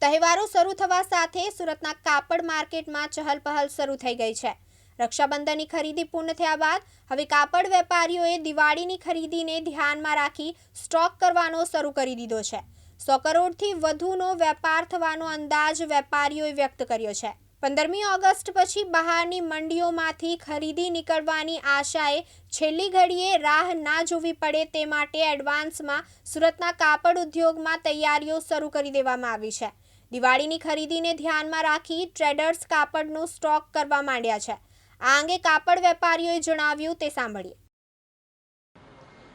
તહેવારો શરૂ થવા સાથે સુરતના કાપડ માર્કેટમાં ચહલપહલ શરૂ થઈ ગઈ છે। રક્ષાબંધનની ખરીદી પૂર્ણ થયા બાદ હવે કાપડ વેપારીઓએ દિવાળીની ખરીદીને ધ્યાનમાં રાખી સ્ટોક કરવાનો શરૂ કરી દીધો છે। 100 કરોડથી વધુનો વેપાર થવાનો અંદાજ વેપારીઓએ વ્યક્ત કર્યો છે। 15મી ઓગસ્ટ પછી બહારની મંડીઓમાંથી ખરીદી નીકળવાની આશાએ છેલ્લી ઘડીએ રાહ ના જોવી પડે તે માટે એડવાન્સમાં સુરતના કાપડ ઉદ્યોગમાં તૈયારીઓ શરૂ કરી દેવામાં આવી છે। દિવાળીની ખરીદીને ધ્યાનમાં રાખી ટ્રેડર્સ કાપડનો સ્ટોક કરવા માંડ્યા છે। આ અંગે કાપડ વેપારીઓએ જણાવ્યું તે સાંભળીએ।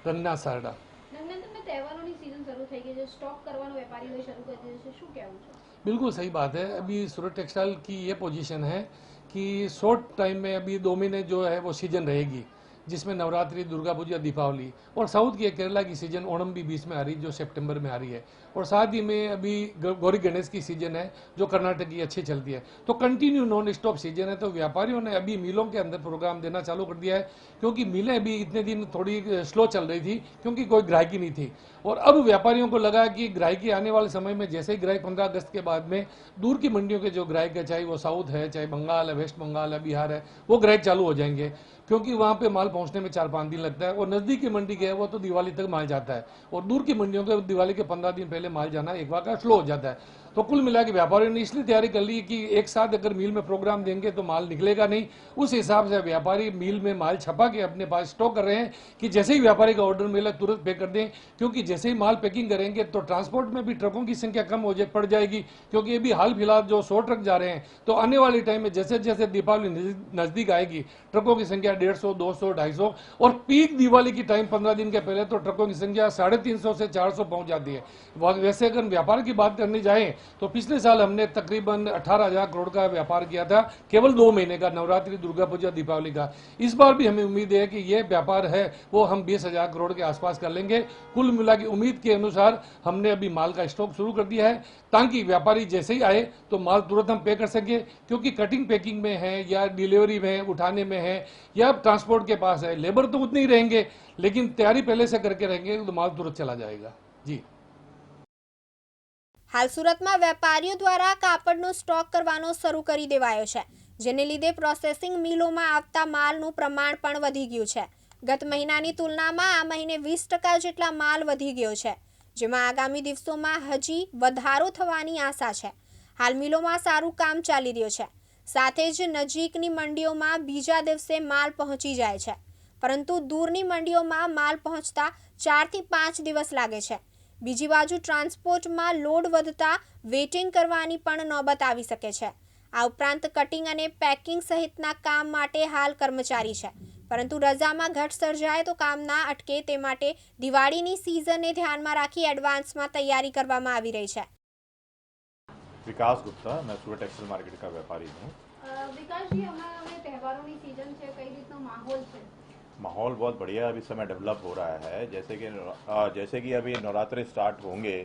રન્ના સારડા તમને તહેવારોની સીઝન શરૂ થઈ ગઈ છે, સ્ટોક કરવાનો વેપારીઓએ શરૂ કરી દીધો છે, શું કહેવું છે? बिल्कुल सही बात है। अभी सूरत टेक्सटाइल की ये पोजीशन है कि शॉर्ट टाइम में अभी 2 महीने जो है वो सीजन रहेगी, जिसमें नवरात्रि, दुर्गा पूजा, दीपावली और साउथ की केरला की सीजन ओणम भी बीच में आ रही है जो सितंबर में आ रही है, और साथ ही में अभी गौरी गणेश की सीजन है जो कर्नाटक की अच्छी चलती है। तो कंटिन्यू नॉन स्टॉप सीजन है। तो व्यापारियों ने अभी मिलों के अंदर प्रोग्राम देना चालू कर दिया है, क्योंकि मिलें अभी इतने दिन थोड़ी स्लो चल रही थी क्योंकि कोई ग्राहकी नहीं थी, और अब व्यापारियों को लगा कि ग्राहकी आने वाले समय में जैसे ही ग्राहक 15 अगस्त के बाद में दूर की मंडियों के जो ग्राहक है, चाहे वो साउथ है, चाहे बंगाल है, वेस्ट बंगाल है, बिहार है, वो ग्राहक चालू हो जाएंगे, क्योंकि वहाँ पे माल पहुँचने में 4-5 दिन लगता है, और नज़दीक की मंडी के है वो तो दिवाली तक माल जाता है, और दूर की मंडियों के दिवाली के 15 दिन पहले माल जाना एक बार का स्लो हो जाता है। तो कुल मिला के व्यापारियों ने इसलिए तैयारी कर ली कि एक साथ अगर मिल में प्रोग्राम देंगे तो माल निकलेगा नहीं। उस हिसाब से व्यापारी मिल में माल छपा के अपने पास स्टॉक कर रहे हैं कि जैसे ही व्यापारी का ऑर्डर मिले तुरंत पे कर दें, क्योंकि जैसे ही माल पैकिंग करेंगे तो ट्रांसपोर्ट में भी ट्रकों की संख्या कम हो पड़ जाएगी, क्योंकि अभी हाल फिलहाल जो 100 ट्रक जा रहे हैं, तो आने वाले टाइम में जैसे जैसे दीपावली नज़दीक आएगी ट्रकों की संख्या 150, 200, 250, और पीक दिवाली की टाइम 15 दिन के पहले तो ट्रकों की संख्या 350 से 400 पहुंच जाती है। वैसे अगर व्यापार की बात करने जाए तो पिछले साल हमने तकरीबन 18,000 करोड़ का व्यापार किया था केवल 2 महीने का, नवरात्रि, दुर्गा पूजा, दीपावली का। इस बार भी हमें उम्मीद है कि ये व्यापार है वो हम 20,000 करोड़ के आसपास कर लेंगे। कुल मिला की उम्मीद के अनुसार हमने अभी माल का स्टॉक शुरू कर दिया है, ताकि व्यापारी जैसे ही आए तो माल तुरंत हम पे कर सके, क्योंकि कटिंग पैकिंग में है या डिलीवरी में है, उठाने में है या ट्रांसपोर्ट के पास है, लेबर तो उतने ही रहेंगे, लेकिन तैयारी पहले से करके रहेंगे तो माल तुरंत चला जाएगा। जी। હાલ સુરતમાં વેપારીઓ દ્વારા કાપડનો સ્ટોક કરવાનો શરૂ કરી દેવાયો છે, જેને લીધે પ્રોસેસિંગ મિલોમાં આવતા માલનું પ્રમાણ પણ વધી ગયું છે। ગત મહિનાની તુલનામાં આ મહિને 20% જેટલા માલ વધી ગયો છે, જેમાં આગામી દિવસોમાં હજી વધારો થવાની આશા છે। હાલ મિલોમાં સારું કામ ચાલી રહ્યું છે, સાથે જ નજીકની મંડીઓમાં બીજા દિવસે માલ પહોંચી જાય છે, પરંતુ દૂરની મંડીઓમાં માલ પહોંચતા 4 થી 5 દિવસ લાગે છે। બીજી બાજુ ટ્રાન્સપોર્ટમાં લોડ વધતા વેઇટિંગ કરવાની પણ નોબત આવી શકે છે। આ ઉપરાંત કટિંગ અને પેકિંગ સહિતના કામ માટે હાલ કર્મચારી છે, પરંતુ રજામાં ઘટ સર્જાય તો કામ ના અટકે તે માટે દિવાળીની સિઝનને ધ્યાનમાં રાખી એડવાન્સમાં તૈયારી કરવામાં આવી રહી છે। विकास गुप्ता, मैं सूरत टेक्सटाइल मार्केट का व्यापारी हूँ। विकास जी, हमारे तહેવારોની સીઝન છે, કઈ રીતનો માહોલ છે? माहौल बहुत बढ़िया अभी समय डेवलप हो रहा है। जैसे कि अभी नवरात्रि स्टार्ट होंगे,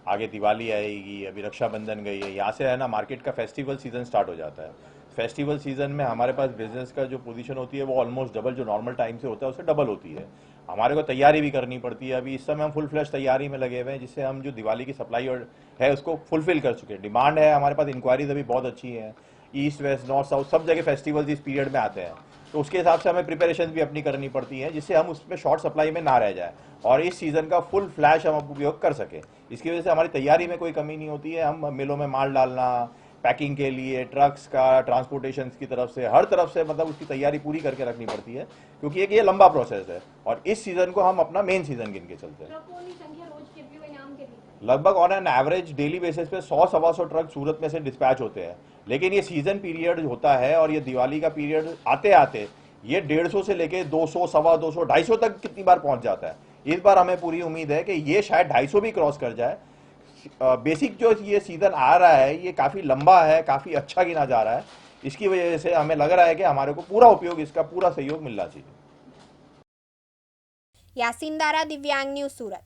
आगे दिवाली आएगी, अभी रक्षाबंधन गई है, यहाँ से है ना मार्केट का फेस्टिवल सीजन स्टार्ट हो जाता है। फेस्टिवल सीजन में हमारे पास बिजनेस का जो पोजीशन होती है वो ऑलमोस्ट डबल, जो नॉर्मल टाइम से होता है उससे डबल होती है। हमारे को तैयारी भी करनी पड़ती है। अभी इस समय हम फुल फ्लैश तैयारी में लगे हुए हैं, जिससे हम जो दिवाली की सप्लाई है उसको फुलफिल कर चुके हैं। डिमांड है हमारे पास, इंक्वायरीज अभी बहुत अच्छी है। ईस्ट वेस्ट नॉर्थ साउथ सब जगह फेस्टिवल्स इस पीरियड में आते हैं, तो उसके हिसाब से हमें प्रिपरेशन भी अपनी करनी पड़ती है, जिससे हम उसमें शॉर्ट सप्लाई में ना रह जाए और इस सीज़न का फुल फ्लैश हम उपयोग कर सकें। इसकी वजह से हमारी तैयारी में कोई कमी नहीं होती है। हम मिलों में माल डालना, पैकिंग के लिए ट्रक्स का, ट्रांसपोर्टेशन की तरफ से, हर तरफ से मतलब उसकी तैयारी पूरी करके रखनी पड़ती है, क्योंकि एक ये लंबा प्रोसेस है और इस सीज़न को हम अपना मेन सीज़न गिन के चलते हैं। लगभग on an average daily basis पे 100-125 ट्रक सूरत में से डिस्पैच होते हैं, लेकिन ये सीजन पीरियड होता है और ये दिवाली का पीरियड आते आते ये 150 से लेके 200, 225, 250 तक कितनी बार पहुंच जाता है। इस बार हमें पूरी उम्मीद है कि ये शायद 250 भी क्रॉस कर जाए। बेसिक जो ये सीजन आ रहा है ये काफ़ी लंबा है, काफ़ी अच्छा गिना जा रहा है। इसकी वजह से हमें लग रहा है कि हमारे को पूरा उपयोग, इसका पूरा सहयोग मिलना चाहिए। यासीन दारा, दिव्यांग न्यूज़, सूरत।